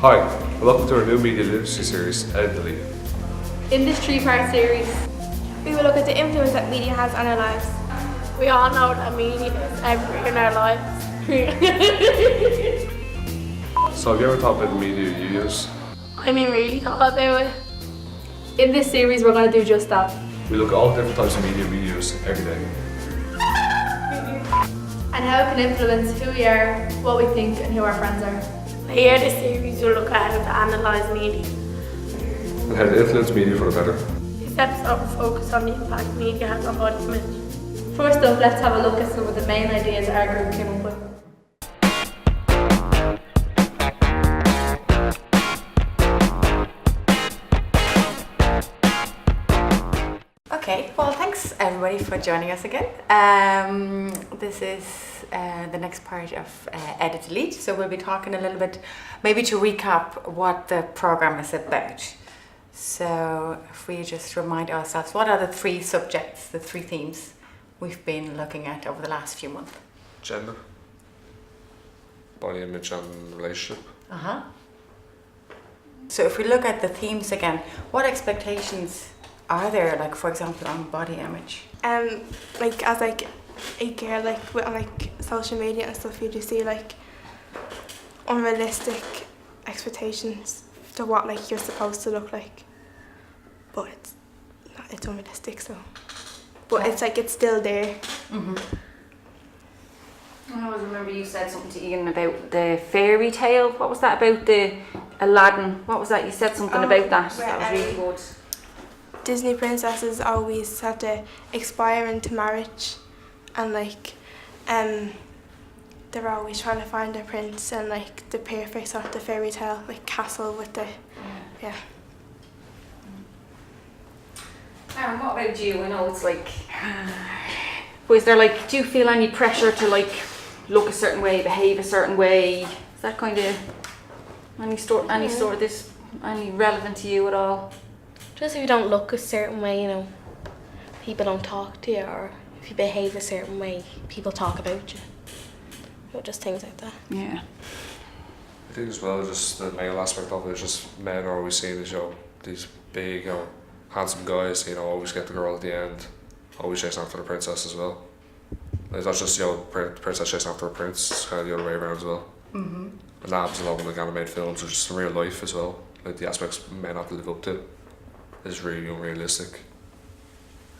Hi, and welcome to our new media literacy series, Edit Delete. In this three-part series, we will look at the influence that media has on our lives. We all know that media is everywhere in our lives. So have you ever thought about the media you use? I mean, really thought about it. in this series we're going to do just that. We look at all different types of media we use every day. And how it can influence who we are, what we think and who our friends are. Here, this series will look at how to analyse media. And how to influence media for the better. This episode will focus on the impact media has on body image. First up, let's have a look at some of the main ideas our group came up with. Okay, well, thanks everybody for joining us again. This is the next part of Edit Delete. So we'll be talking a little bit, maybe to recap what the program is about. So if we just remind ourselves, what are the three subjects, the three themes we've been looking at over the last few months? Gender, body image and relationship. So if we look at the themes again, what expectations are there, like for example on body image? Like as like a girl, like with like social media and stuff, you just see like unrealistic expectations to what like you're supposed to look like, but it's unrealistic. So, but it's like it's still there. I always remember you said something to Ian about the fairy tale. What was that about the Aladdin? What was that? You said something about that. That was really good. Disney princesses always have to expire into marriage, and like they're always trying to find their prince and like the perfect sort of fairy tale like castle with the Aaron, what about you? I know it's like, was there like, do you feel any pressure to like look a certain way, behave a certain way? Is that kind of any relevant to you at all? Just if you don't look a certain way, you know, people don't talk to you, or if you behave a certain way, people talk about you. Just things like that. Yeah. I think as well, just the male aspect of it is just men are always seen as, these big, handsome guys, always get the girl at the end, always chasing after the princess as well. Like, that's just, princess chasing after a prince, it's kind of the other way around as well. And that happens a lot with like animated films, or just in real life as well. Like the aspects men have to live up to is really unrealistic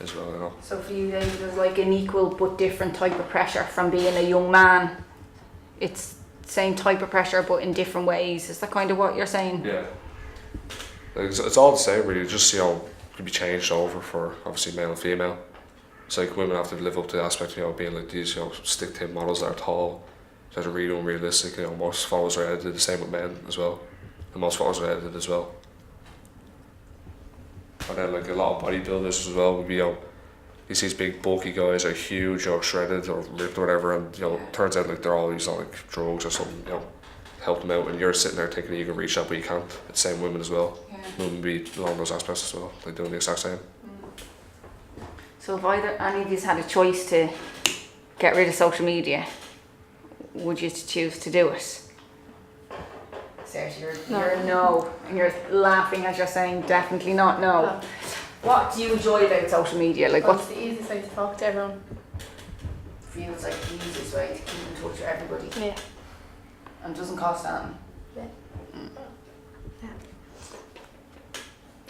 as well, So for you, there's like an equal but different type of pressure from being a young man. It's same type of pressure but in different ways. Is that kind of what you're saying? Yeah. Like, it's all the same really, just can be changed over for obviously male and female. It's like women have to live up to the aspect of being like these stick thin models that are tall, that are really unrealistic. Most photos are edited the same with men as well, and most photos are edited as well. And then like a lot of bodybuilders as well would be, you see these big bulky guys are huge or shredded or ripped or whatever, and turns out like they're all using like drugs or something, help them out, and you're sitting there thinking you can reach that but you can't. It's the same women as well. Women be along those aspects as well, like doing the exact same. So if either any of you had a choice to get rid of social media, would you choose to do it? Sarah, you're no, and you're laughing as you're saying definitely not no. What do you enjoy about social media? Like, what's the easiest way to talk to everyone? for you? It's like the easiest way to keep in touch with everybody. Yeah. And doesn't cost anything.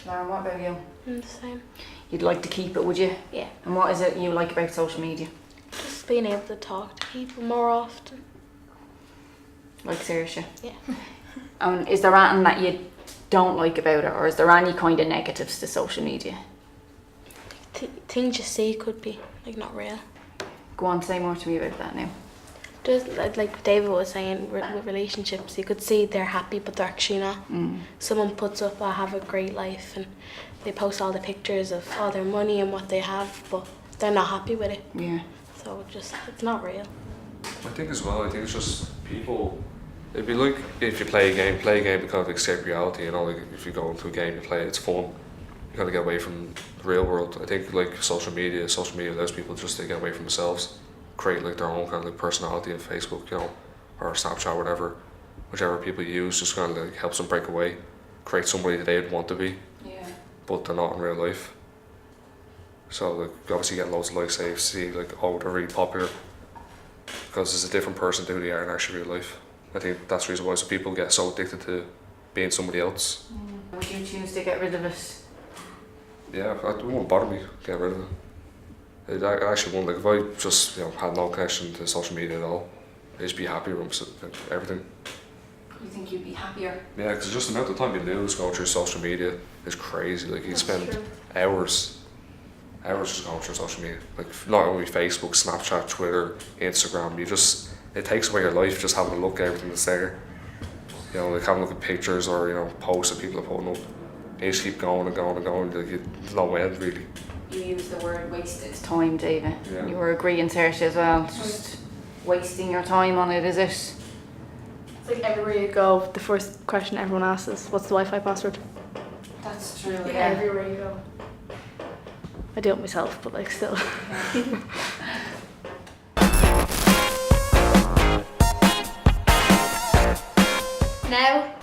Lauren, what about you? I'm the same. You'd like to keep it, would you? Yeah. And what is it you like about social media? Just being able to talk to people more often. Like Saoirse? Yeah. Is there anything that you don't like about it, or is there any kind of negatives to social media? Things you see could be like not real. Go on, say more to me about that now. Just like David was saying, with relationships, you could see they're happy but they're actually not. Someone puts up, I have a great life, and they post all the pictures of all their money and what they have, but they're not happy with it. Yeah. So it's not real. I think as well, it's just people, it'd be like if you play a game to kind of escape reality, like if you go into a game you play, it's fun. You kind of get away from the real world. I think like social media allows people just to get away from themselves, create like their own kind of like personality on Facebook, or Snapchat, whatever. whichever people you use just kind of like helps them break away, create somebody that they'd want to be, Yeah. but they're not in real life. So like obviously you get loads of likes, say, see like, oh, they're really popular because it's a different person to who they are in actual real life. I think that's the reason why some people get so addicted to being somebody else. Would you choose to get rid of it? Yeah, it wouldn't bother me getting rid of it. I actually wouldn't, like if I just had no connection to social media at all, I'd just be happy with everything. You think you'd be happier? Yeah, because just the amount of time you lose going through social media is crazy. Like you spend hours just going through social media. Like not only Facebook, Snapchat, Twitter, Instagram. It takes away your life just having a look at everything that's there. Like having a look at pictures or posts that people are putting up. You just keep going and going and going. Like there's no end really. You use the word wasted time, David. Yeah. You were agreeing, Saoirse, as well. Just wasting your time on it, is it? It's like everywhere you go, the first question everyone asks is, what's the Wi-Fi password? That's true. Everywhere you go. I do it myself, but like still. Now,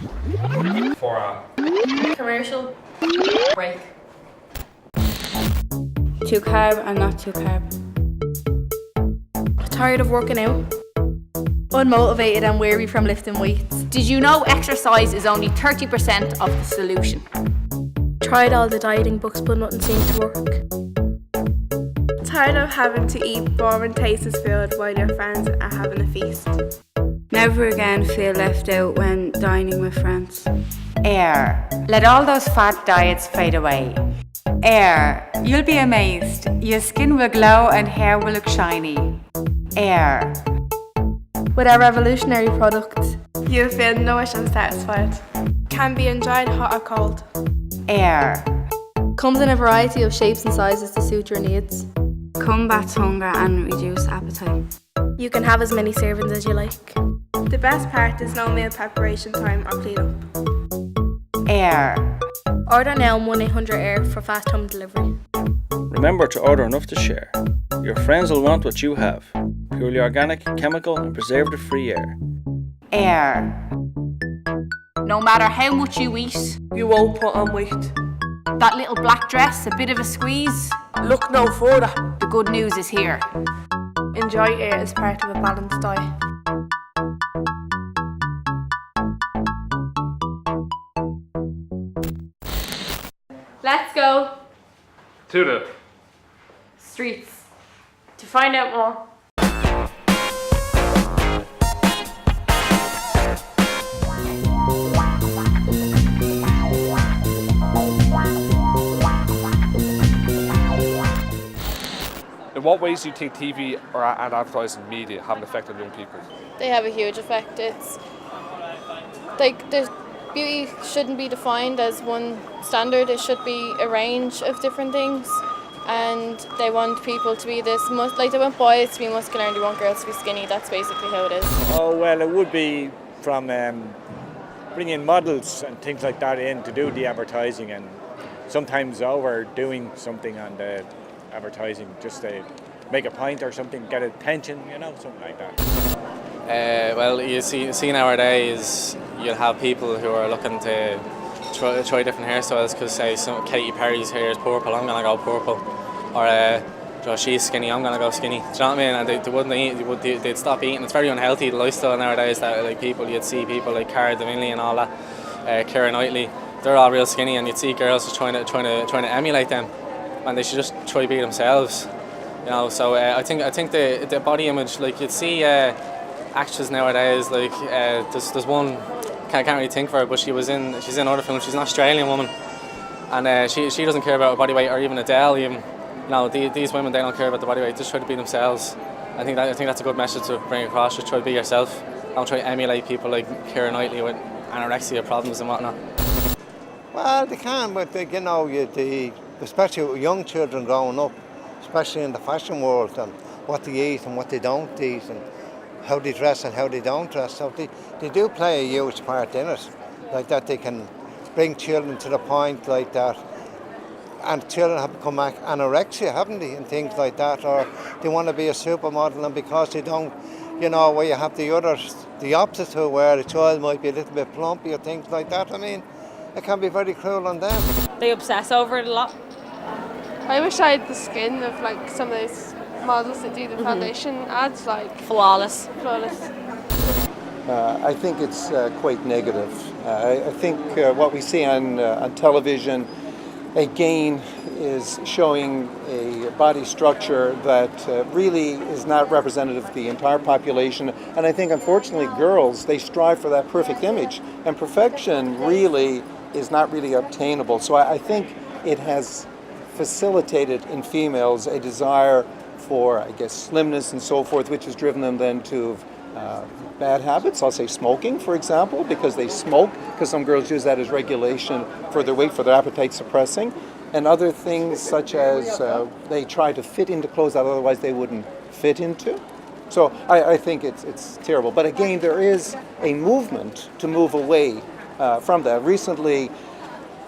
For commercial. Break. Too carb and not too carb. Tired of working out? Unmotivated and weary from lifting weights? Did you know exercise is only 30% of the solution? Tried all the dieting books, but nothing seemed to work. Tired of having to eat boring tasteless food while your friends are having a feast. Never again feel left out when dining with friends. Air. Let all those fad diets fade away. Air. You'll be amazed. Your skin will glow and hair will look shiny. Air. With our revolutionary product, You'll feel nourished and satisfied. Can be enjoyed hot or cold. Air. comes in a variety of shapes and sizes to suit your needs. Combats hunger and reduce appetite. You can have as many servings as you like. The best part is no meal preparation time or cleanup. Air. Order now on 1-800-AIR for fast home delivery. Remember to order enough to share. Your friends will want what you have. Purely organic, chemical and preservative-free air. Air. No matter how much you eat, You won't put on weight. that little black dress, a bit of a squeeze, Look no further. the good news is here. Enjoy air as part of a balanced diet. Let's go To the streets to find out more. In what ways do you think TV and advertising media have an effect on young people? They have a huge effect. It's like the beauty shouldn't be defined as one standard. It should be a range of different things, and they want people to be they want boys to be muscular and they want girls to be skinny. That's basically how it is. Oh, well, it would be from bringing models and things like that in to do the advertising, and sometimes overdoing something on the advertising just to make a point or something, get attention, something like that. Well, you see nowadays you'll have people who are looking to try different hairstyles because say Katy Perry's hair is purple, I'm gonna go purple, or she's skinny, I'm gonna go skinny. Do you know what I mean? And they wouldn't eat, they'd stop eating. It's very unhealthy, the lifestyle nowadays that you'd see people like Cara Delevingne and all that, Keira Knightley, they're all real skinny, and you'd see girls just trying to emulate them, and they should just try to be themselves. So I think the body image, like you'd see actresses nowadays, like there's one, can't really think for her, but she's in other films. She's an Australian woman, and she doesn't care about her body weight, or even Adele even. These women, they don't care about the body weight. Just try to be themselves. I think that's a good message to bring across. Just try to be yourself. Don't try to emulate people like Keira Knightley with anorexia problems and whatnot. Well, they can, but especially with young children growing up, especially in the fashion world, and what they eat and what they don't eat, and how they dress and how they don't dress. So they do play a huge part in it. Like that, they can bring children to the point like that. And children have become anorexia, haven't they, and things like that, or they want to be a supermodel, and because they don't you know, where you have the others, the opposite to where a child might be a little bit plumpy or things like that. I mean, it can be very cruel on them. They obsess over it a lot. I wish I had the skin of like some of those models that do the foundation ads, like Flawless. I think it's quite negative. I think what we see on television, again, is showing a body structure that really is not representative of the entire population. And I think, unfortunately, girls, they strive for that perfect image. And perfection really is not really obtainable. So I think it has facilitated in females a desire for, I guess, slimness and so forth, which has driven them then to bad habits. I'll say smoking, for example, because they smoke, because some girls use that as regulation for their weight, for their appetite suppressing, and other things such as they try to fit into clothes that otherwise they wouldn't fit into. So I think it's terrible. But again, there is a movement to move away from that. Recently,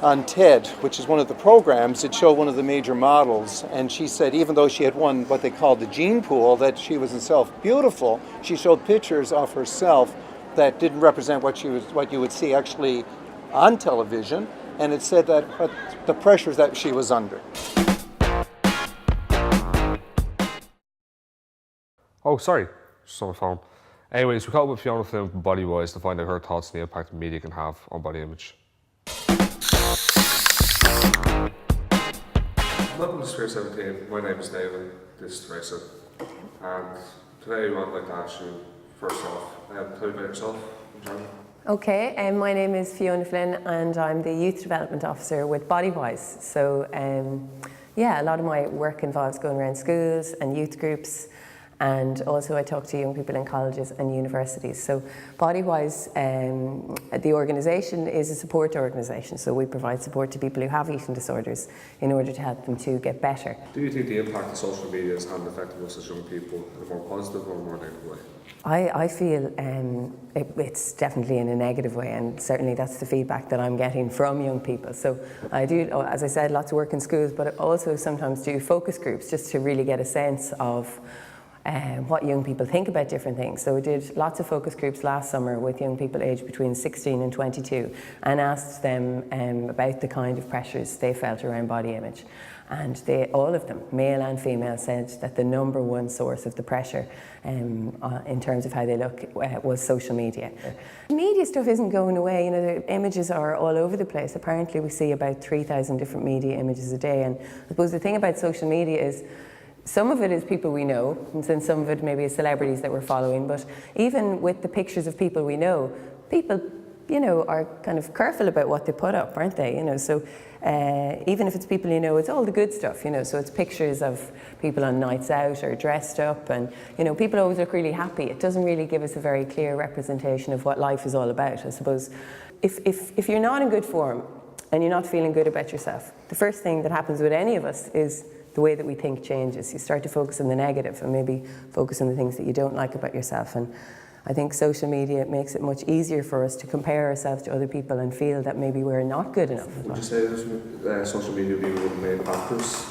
on TED, which is one of the programs, it showed one of the major models, and she said even though she had won what they called the gene pool, that she was herself beautiful, she showed pictures of herself that didn't represent what you would see actually on television, and it said that the pressures that she was under. Oh, sorry, just on my phone. Anyways, we caught up with Fiona Flynn from Bodywise to find out her thoughts on the impact the media can have on body image. Welcome to Sphere 17. My name is David. This is Teresa. And today I'd like to ask you, first off, tell me about yourself in general. Okay, my name is Fiona Flynn and I'm the Youth Development Officer with Bodywise. So yeah, a lot of my work involves going around schools and youth groups, and also I talk to young people in colleges and universities. So Bodywise, the organisation is a support organisation, so we provide support to people who have eating disorders in order to help them to get better. Do you think the impact of social media has had an effect on us as young people in a more positive or more negative way? I feel it's definitely in a negative way, and certainly that's the feedback that I'm getting from young people. So I do, as I said, lots of work in schools, but I also sometimes do focus groups just to really get a sense of what young people think about different things. So we did lots of focus groups last summer with young people aged between 16 and 22 and asked them about the kind of pressures they felt around body image. And all of them, male and female, said that the number one source of the pressure in terms of how they look was social media. Media stuff isn't going away. You know, the images are all over the place. Apparently we see about 3,000 different media images a day. And I suppose the thing about social media is some of it is people we know, and then some of it maybe is celebrities that we're following. But even with the pictures of people we know, people, you know, are kind of careful about what they put up, aren't they? You know, so even if it's people you know, it's all the good stuff, you know. So it's pictures of people on nights out or dressed up, and you know, people always look really happy. It doesn't really give us a very clear representation of what life is all about. I suppose if you're not in good form and you're not feeling good about yourself, the first thing that happens with any of us is the way that we think changes. You start to focus on the negative and maybe focus on the things that you don't like about yourself. And I think social media makes it much easier for us to compare ourselves to other people and feel that maybe we're not good enough. Would you say that social media being one of the main factors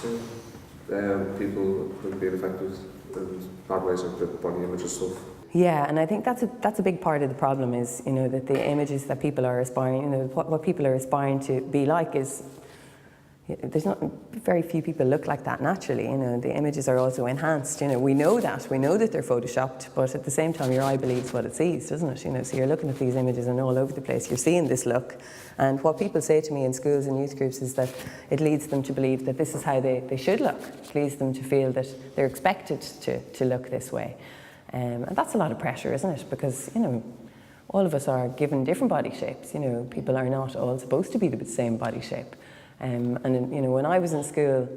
people could be affected in bad ways with the body image and stuff? Yeah, and I think that's a big part of the problem is, you know, that the images that people are aspiring, you know, what people are aspiring to be like is, there's not very few people look like that naturally. You know, the images are also enhanced. You know, we know that they're photoshopped, but at the same time, your eye believes what it sees, doesn't it? You know, so you're looking at these images and all over the place. You're seeing this look, and what people say to me in schools and youth groups is that it leads them to believe that this is how they should look. It leads them to feel that they're expected to look this way, and that's a lot of pressure, isn't it? Because you know, all of us are given different body shapes. You know, people are not all supposed to be the same body shape. And you know, when I was in school,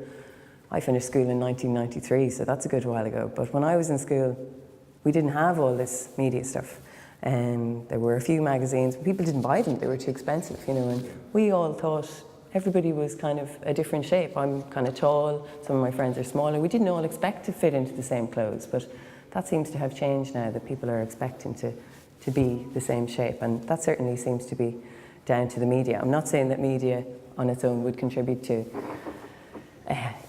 I finished school in 1993, so that's a good while ago. But when I was in school, we didn't have all this media stuff. There were a few magazines, but people didn't buy them; they were too expensive. You know, and we all thought everybody was kind of a different shape. I'm kind of tall. Some of my friends are smaller. We didn't all expect to fit into the same clothes, but that seems to have changed now. That people are expecting to be the same shape, and that certainly seems to be down to the media. I'm not saying that media on its own would contribute to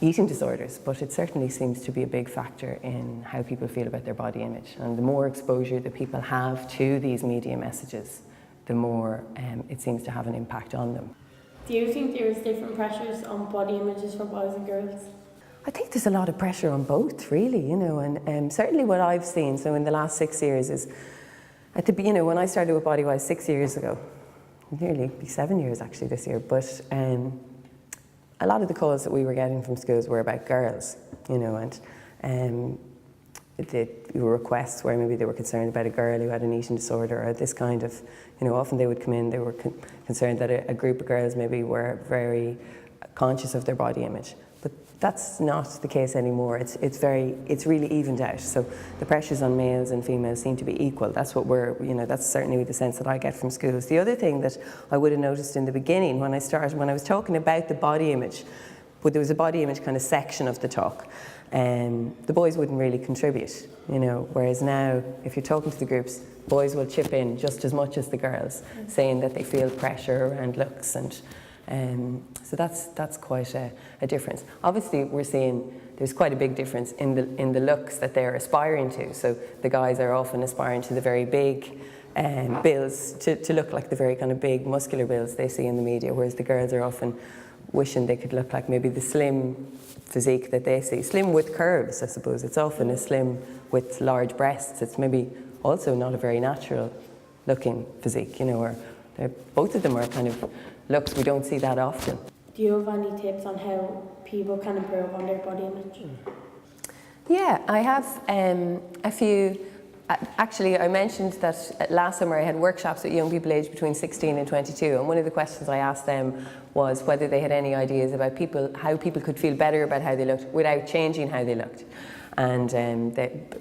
eating disorders, but it certainly seems to be a big factor in how people feel about their body image. And the more exposure that people have to these media messages, the more it seems to have an impact on them. Do you think there's different pressures on body images for boys and girls? I think there's a lot of pressure on both, really, you know, and certainly what I've seen, so in the last 6 years is, when I started with Bodywise 6 years ago, nearly 7 years actually this year, but a lot of the calls that we were getting from schools were about girls, you know, and there were requests where maybe they were concerned about a girl who had an eating disorder or this kind of, you know, often they would come in, they were concerned that a group of girls maybe were very conscious of their body image. But that's not the case anymore. It's really evened out. So the pressures on males and females seem to be equal. That's what that's certainly the sense that I get from schools. The other thing that I would have noticed in the beginning when I was talking about the body image, but there was a body image kind of section of the talk, the boys wouldn't really contribute, you know, whereas now if you're talking to the groups, boys will chip in just as much as the girls, saying that they feel pressure around looks, and so that's quite a difference. Obviously we're seeing there's quite a big difference in the looks that they're aspiring to. So the guys are often aspiring to the very big builds, to look like the very kind of big muscular builds they see in the media, whereas the girls are often wishing they could look like maybe the slim physique that they see. Slim with curves, I suppose. It's often a slim with large breasts. It's maybe also not a very natural looking physique, you know, or both of them are kind of looks we don't see that often. Do you have any tips on how people can improve on their body image? Yeah, I have a few. Actually, I mentioned that last summer I had workshops with young people aged between 16 and 22, and one of the questions I asked them was whether they had any ideas about how people could feel better about how they looked without changing how they looked. And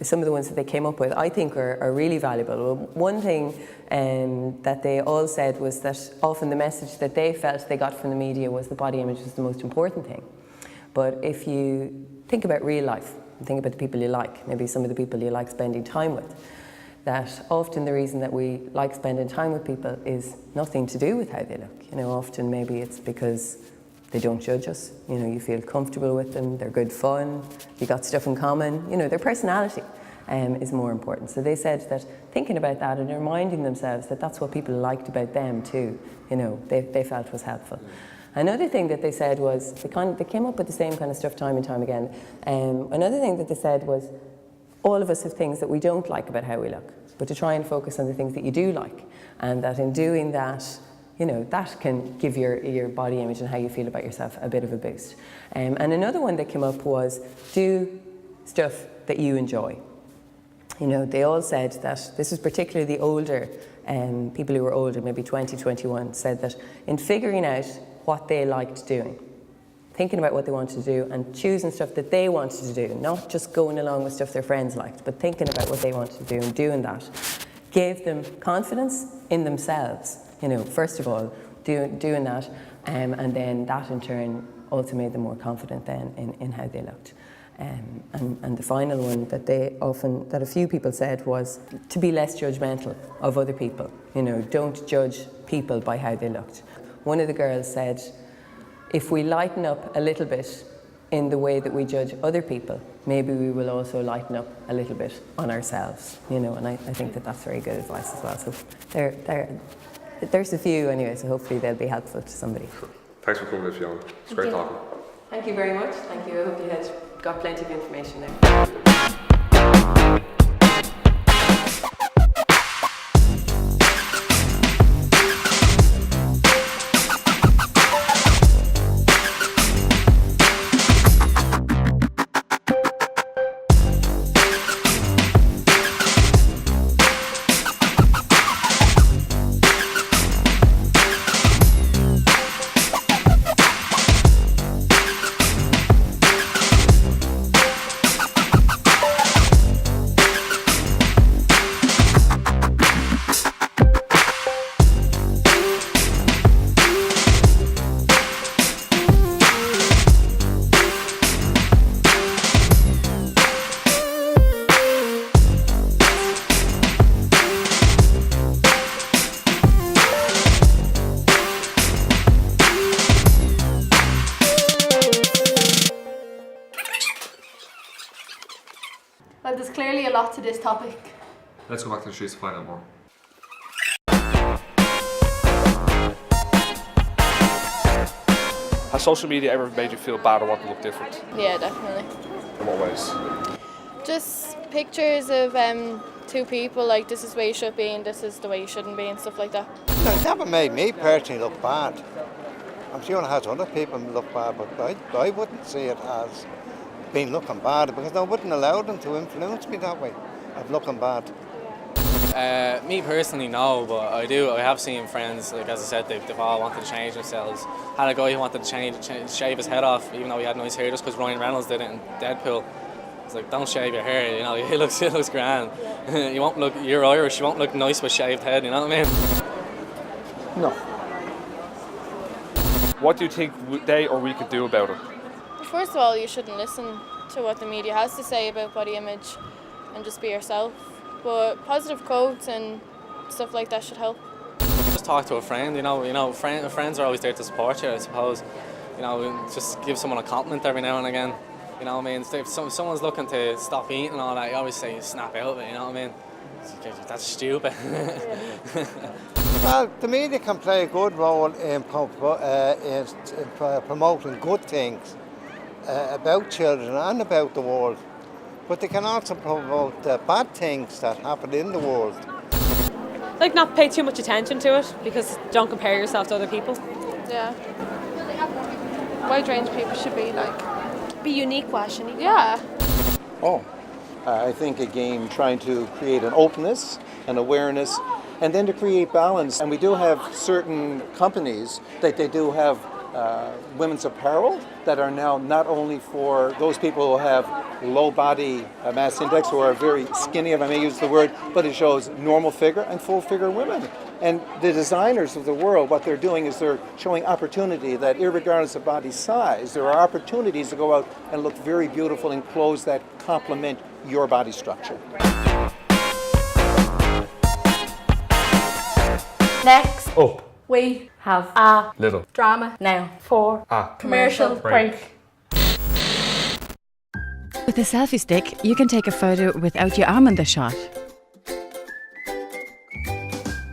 some of the ones that they came up with I think are really valuable. Well, one thing that they all said was that often the message that they felt they got from the media was the body image was the most important thing. But if you think about real life, think about the people you like, maybe some of the people you like spending time with, that often the reason that we like spending time with people is nothing to do with how they look. You know, often maybe it's because they don't judge us, you know, you feel comfortable with them, they're good fun, you got stuff in common, you know, their personality is more important. So they said that thinking about that and reminding themselves that that's what people liked about them too, you know, they felt was helpful. Another thing that they said was, they came up with the same kind of stuff time and time again. Another thing that they said was, all of us have things that we don't like about how we look, but to try and focus on the things that you do like, and that in doing that, you know, that can give your body image and how you feel about yourself a bit of a boost. And another one that came up was, do stuff that you enjoy. You know, they all said that, this is particularly the older, people who were older, maybe 20, 21, said that in figuring out what they liked doing, thinking about what they wanted to do and choosing stuff that they wanted to do, not just going along with stuff their friends liked, but thinking about what they wanted to do and doing that, gave them confidence in themselves, you know, first of all, doing that, and then that in turn also made them more confident then in how they looked. And the final one that a few people said was to be less judgmental of other people. You know, don't judge people by how they looked. One of the girls said, if we lighten up a little bit in the way that we judge other people, maybe we will also lighten up a little bit on ourselves, you know, and I think that that's very good advice as well. So there's a few anyway, so hopefully they'll be helpful to somebody. Thanks for coming in, Fiona. It's great talking. Thank you very much. Thank you. I hope you had got plenty of information there. Well, there's clearly a lot to this topic. Let's go back to the streets to find out more. Has social media ever made you feel bad or want to look different? Yeah, definitely. In what ways? Just pictures of two people, like this is where you should be and this is the way you shouldn't be and stuff like that. It never made me personally look bad. I'm sure it has other people look bad, but I wouldn't see it as being looking bad because I wouldn't allow them to influence me that way of looking bad. Me personally, no, but I have seen friends, like as I said, they've all wanted to change themselves. Had a guy who wanted to shave his head off, even though he had nice hair, just because Ryan Reynolds did it in Deadpool. It's like, don't shave your hair, you know, it looks grand. You won't look, you're Irish, you won't look nice with shaved head, you know what I mean? No. What do you think they or we could do about it? First of all, you shouldn't listen to what the media has to say about body image and just be yourself. But positive quotes and stuff like that should help. Just talk to a friend, you know, friends are always there to support you, I suppose. You know, just give someone a compliment every now and again. You know what I mean? If someone's looking to stop eating and all that, you always say snap out of it, you know what I mean? That's stupid. Well, the media can play a good role in promoting good things about children and about the world. But they can also promote bad things that happen in the world. Like not pay too much attention to it because don't compare yourself to other people. Yeah. Wide range people should be like... Be unique, Wash. Yeah. I think again trying to create an openness and awareness and then to create balance. And we do have certain companies that they do have women's apparel that are now not only for those people who have low body mass index who are very skinny, if I may use the word, but it shows normal figure and full figure women. And the designers of the world, what they're doing is they're showing opportunity that irregardless of body size, there are opportunities to go out and look very beautiful in clothes that complement your body structure. Next, Up. we have a Little. drama Now. for Ah. commercial break. With a selfie stick, you can take a photo without your arm in the shot.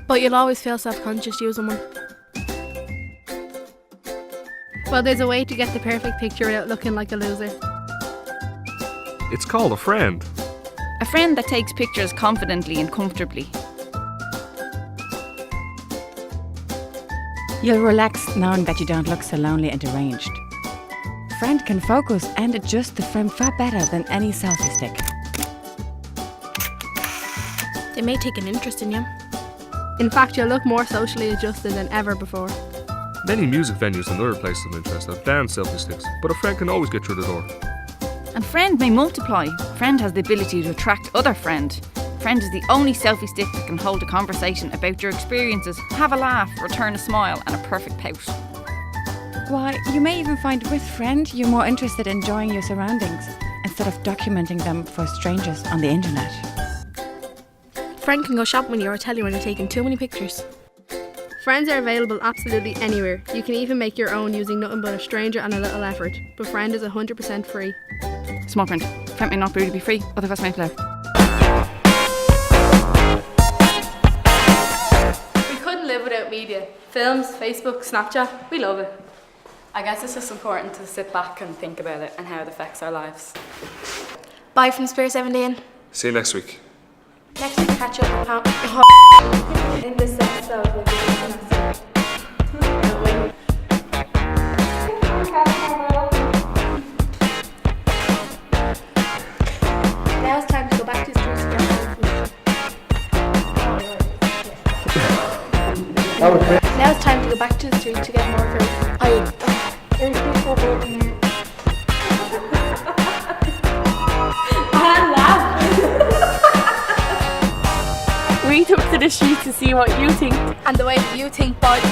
But you'll always feel self-conscious using one. Well, there's a way to get the perfect picture without looking like a loser. It's called a friend. A friend that takes pictures confidently and comfortably. You'll relax knowing that you don't look so lonely and deranged. Friend can focus and adjust the frame far better than any selfie stick. They may take an interest in you. In fact, you'll look more socially adjusted than ever before. Many music venues and other places of interest have banned selfie sticks, but a friend can always get through the door. And Friend may multiply. Friend has the ability to attract other friend. Friend is the only selfie stick that can hold a conversation about your experiences, have a laugh, return a smile and a perfect pout. Why, you may even find with Friend you're more interested in enjoying your surroundings instead of documenting them for strangers on the internet. Friend can go shopping with you or tell you when you're taking too many pictures. Friends are available absolutely anywhere. You can even make your own using nothing but a stranger and a little effort. But Friend is 100% free. Small print. Friend may not really be free, otherwise may flow. We couldn't live without media. Films, Facebook, Snapchat, we love it. I guess it's just important to sit back and think about it and how it affects our lives. Bye from Spirit 17. See you next week. Next week, catch up on In the sense of Now it's time to go back to the streets to get more food. Now it's time to go back to the streets to get more food. We took to the streets to see what you think. And the way that you think body.